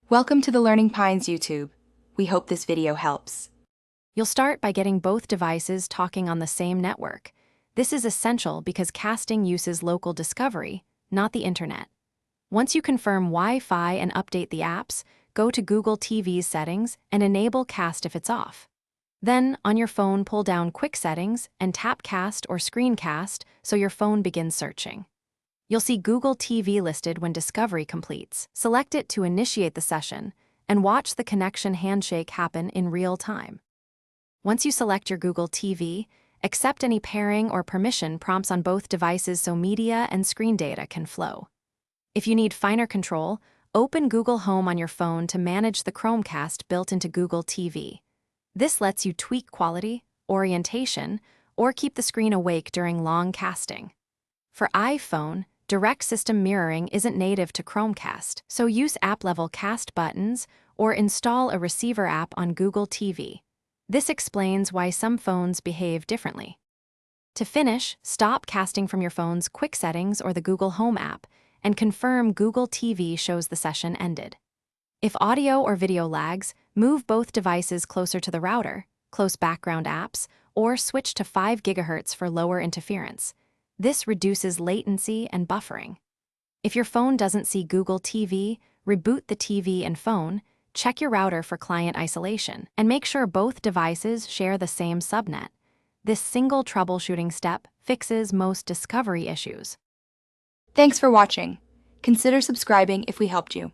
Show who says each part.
Speaker 1: Welcome to the Learning Pines YouTube. We hope this video helps.
Speaker 2: You'll start by getting both devices talking on the same network. This is essential because casting uses local discovery, not the internet. Once you confirm Wi-Fi and update the apps, go to Google TV's settings and enable cast if it's off. Then, on your phone, pull down Quick Settings and tap Cast or Screencast so your phone begins searching. You'll see Google TV listed when discovery completes. Select it to initiate the session and watch the connection handshake happen in real time. Once you select your Google TV, accept any pairing or permission prompts on both devices so media and screen data can flow. If you need finer control, open Google Home on your phone to manage the Chromecast built into Google TV. This lets you tweak quality, orientation, or keep the screen awake during long casting. For iPhone, direct system mirroring isn't native to Chromecast, so use app-level cast buttons or install a receiver app on Google TV. This explains why some phones behave differently. To finish, stop casting from your phone's Quick Settings or the Google Home app and confirm Google TV shows the session ended. If audio or video lags, move both devices closer to the router, close background apps, or switch to 5 GHz for lower interference. This reduces latency and buffering. If your phone doesn't see Google TV, reboot the TV and phone, check your router for client isolation, and make sure both devices share the same subnet. This single troubleshooting step fixes most discovery issues.
Speaker 1: Thanks for watching. Consider subscribing if we helped you.